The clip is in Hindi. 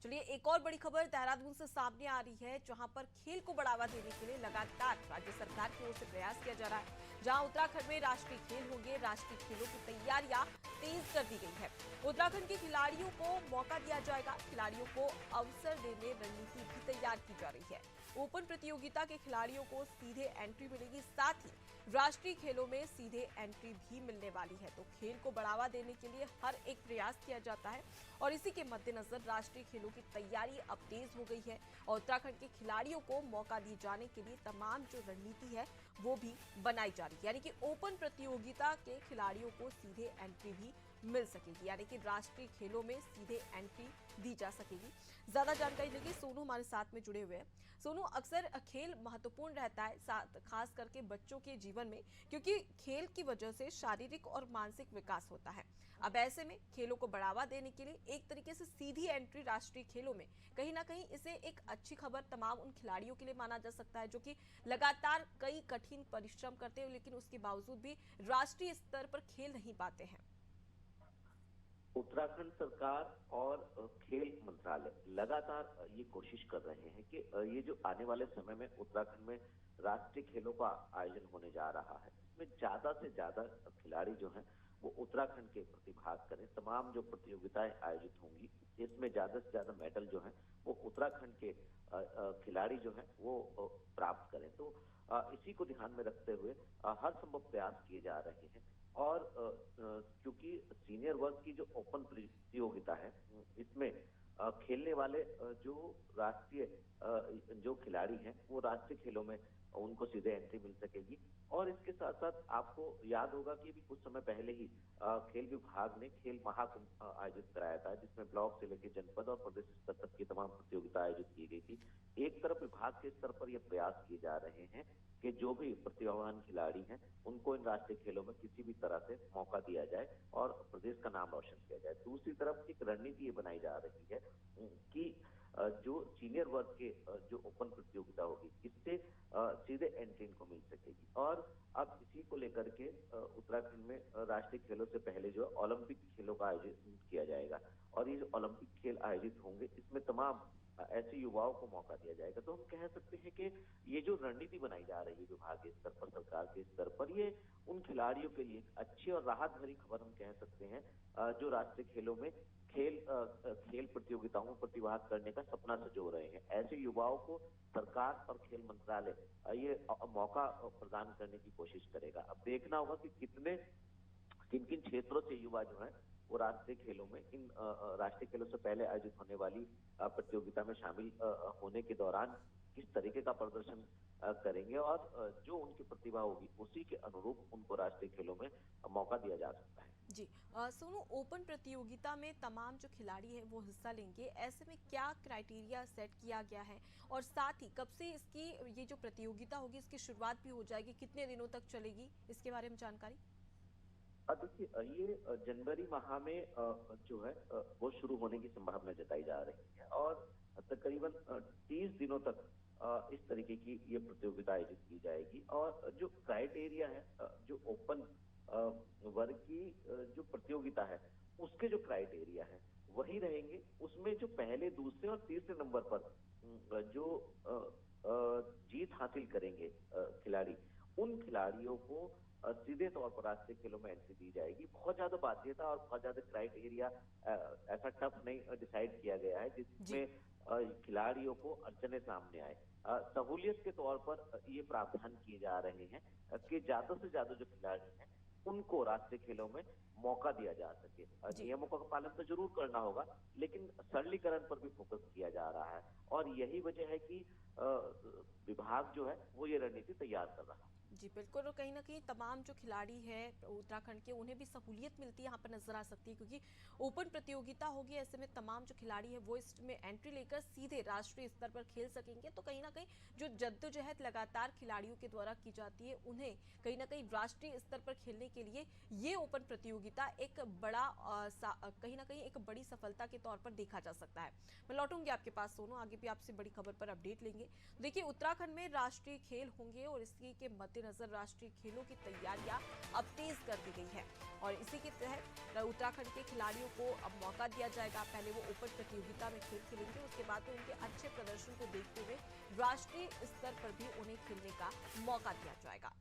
चलिए एक और बड़ी खबर देहरादून से सामने आ रही है, जहां पर खेल को बढ़ावा देने के लिए लगातार राज्य सरकार की ओर से प्रयास किया जा रहा है। जहां उत्तराखंड में राष्ट्रीय खेल होंगे, राष्ट्रीय खेलों की तैयारियां तेज कर दी गई है। उत्तराखंड के खिलाड़ियों को मौका दिया जाएगा, खिलाड़ियों को अवसर देने रणनीति भी तैयार की जा रही है। ओपन प्रतियोगिता के खिलाड़ियों को सीधे एंट्री मिलेगी, साथ ही राष्ट्रीय खेलों में सीधे एंट्री भी मिलने वाली है। तो खेल को बढ़ावा देने के लिए हर एक प्रयास किया जाता है और इसी के मद्देनजर राष्ट्रीय खेलों की तैयारी अब तेज हो गई है और उत्तराखंड के खिलाड़ियों को मौका दिए जाने के लिए तमाम जो रणनीति है वो भी बनाई जा रही है। यानी कि ओपन प्रतियोगिता के खिलाड़ियों को सीधे एंट्री भी मिल सकेगी, यानी कि राष्ट्रीय खेलों में सीधे एंट्री दी जा सकेगी। ज्यादा जानकारी लेंगे, सोनू हमारे साथ में जुड़े हुए हैं। सोनू, अक्सर खेल महत्वपूर्ण रहता है साथ खास करके बच्चों के जीवन में, क्योंकि खेल की वजह से शारीरिक और मानसिक विकास होता है। अब ऐसे में खेलों को बढ़ावा देने के लिए एक तरीके से सीधी एंट्री राष्ट्रीय खेलों में कहीं ना कहीं इसे एक अच्छी खबर तमाम उन खिलाड़ियों के लिए माना जा सकता है जो कि लगातार कई कठिन परिश्रम करते हैं, लेकिन उसके बावजूद भी राष्ट्रीय स्तर पर खेल नहीं पाते हैं। उत्तराखंड सरकार और खेल मंत्रालय लगातार ये कोशिश कर रहे हैं कि ये जो आने वाले समय में उत्तराखंड में राष्ट्रीय खेलों का आयोजन होने जा रहा है, इसमें ज्यादा से ज्यादा खिलाड़ी जो हैं वो उत्तराखंड के प्रतिभाग करें। तमाम जो प्रतियोगिताएं आयोजित होंगी, इसमें ज्यादा से ज्यादा मेडल जो हैं वो उत्तराखंड के खिलाड़ी जो हैं वो प्राप्त करें। तो इसी को ध्यान में रखते हुए हर संभव प्रयास किए जा रहे हैं। और क्योंकि सीनियर वर्ग की जो ओपन प्रतियोगिता है, इसमें खेलने वाले जो राष्ट्रीय जो खिलाड़ी हैं वो राष्ट्रीय खेलों में उनको सीधे एंट्री मिल सकेगी। और इसके साथ साथ आपको याद होगा कि भी कुछ समय पहले ही खेल विभाग ने खेल महाकुंभ आयोजित कराया था, जिसमें ब्लॉक से लेकर जनपद और प्रदेश स्तर तक की तमाम प्रतियोगिता आयोजित की गई थी। एक तरफ विभाग के स्तर पर यह प्रयास किए जा रहे हैं कि जो भी प्रतिभावान खिलाड़ी हैं उनको इन राष्ट्रीय खेलों में किसी भी तरह से मौका दिया जाए और प्रदेश का नाम रोशन किया जाए। दूसरी तरफ एक रणनीति ये बनाई जा रही है कि जो सीनियर वर्ग के जो ओपन प्रतियोगिता होगी, इससे सीधे एंट्री इनको मिल सकेगी। और अब इसी को लेकर के उत्तराखंड में राष्ट्रीय खेलों से पहले जो ओलंपिक खेलों का आयोजन किया जाएगा और ये जो ओलंपिक खेल आयोजित होंगे, इसमें तमाम ऐसे युवाओं को मौका दिया जाएगा। तो हम कह सकते हैं कि ये जो रणनीति बनाई जा रही है विभाग के स्तर पर, सरकार के स्तर पर, ये उन खिलाड़ियों के लिए अच्छी और राहत भरी खबर हम कह सकते हैं जो राष्ट्रीय खेलों में खेल प्रतियोगिताओं में प्रतिभाग करने का सपना संजो रहे हैं। ऐसे युवाओं को सरकार और खेल मंत्रालय ये मौका प्रदान करने की कोशिश करेगा। अब देखना होगा कि कितने किन किन क्षेत्रों से युवा जो है वो राष्ट्रीय खेलों में इन राष्ट्रीय खेलों से पहले आयोजित होने वाली प्रतियोगिता में शामिल होने के दौरान किस तरीके का प्रदर्शन करेंगे और जो उनकी प्रतिभा होगी उसी के अनुरूप उनको राष्ट्रीय खेलों में मौका दिया जा सकता है। जी, सोनू, ओपन प्रतियोगिता में तमाम जो खिलाड़ी हैं वो हिस्सा लेंगे, ऐसे में क्या क्राइटेरिया सेट किया गया है और साथ ही कब से इसकी ये जो प्रतियोगिता होगी इसकी शुरुआत भी हो जाएगी, कितने दिनों तक चलेगी, इसके बारे में जानकारी? देखिए, ये जनवरी माह में जो है वो शुरू होने की संभावना जताई जा रही है और तकरीबन 30 दिनों तक इस तरीके की ये प्रतियोगिता आयोजित की जाएगी। और जो क्राइटेरिया है, जो ओपन वर्ग की जो प्रतियोगिता है, उसके जो क्राइटेरिया है वही रहेंगे। उसमें जो पहले, दूसरे और तीसरे नंबर पर जो जीत हासिल करेंगे खिलाड़ी, उन खिलाड़ियों को सीधे तौर पर राष्ट्रीय खेलों में एंट्री दी जाएगी। बहुत ज्यादा बाध्यता और बहुत ज्यादा क्राइटेरिया ऐसा टफ नहीं डिसाइड किया गया है जी। जिसमें खिलाड़ियों को अड़चने सामने आए। सहूलियत के तौर पर ये प्रावधान किए जा रहे हैं कि ज्यादा से ज्यादा जो खिलाड़ी हैं उनको राष्ट्रीय खेलों में मौका दिया जा सके। जी। नियमों का पालन तो जरूर करना होगा, लेकिन सरलीकरण पर भी फोकस किया जा रहा है और यही वजह है कि विभाग जो है वो ये रणनीति तैयार कर रहा है। जी बिल्कुल, और कहीं न कहीं तमाम जो खिलाड़ी हैं उत्तराखंड के, उन्हें भी सहूलियत मिलती है यहाँ पर नज़र आ सकती है, क्योंकि ओपन प्रतियोगिता होगी। ऐसे में तमाम जो खिलाड़ी हैं वो इसमें एंट्री लेकर सीधे राष्ट्रीय स्तर पर खेल सकेंगे। तो कहीं न कहीं जो जद्दोजहद लगातार खिलाड़ियों के द्वारा की जाती है, उन्हें कहीं न कहीं राष्ट्रीय स्तर पर खेलने के लिए ये ओपन प्रतियोगिता एक बड़ा कहीं न कहीं एक बड़ी सफलता के तौर पर देखा जा सकता है। मैं लौटूंगी आपके पास सोनू, आगे भी आपसे बड़ी खबर पर अपडेट लेंगे। देखिए, उत्तराखंड में राष्ट्रीय खेल होंगे और इसी के मद्देनजर मद्देनजर राष्ट्रीय खेलों की तैयारियां अब तेज कर दी गई है और इसी के तहत उत्तराखंड के खिलाड़ियों को अब मौका दिया जाएगा। पहले वो ओपन प्रतियोगिता में खेल खेलेंगे, उसके बाद तो उनके अच्छे प्रदर्शन को देखते हुए राष्ट्रीय स्तर पर भी उन्हें खेलने का मौका दिया जाएगा।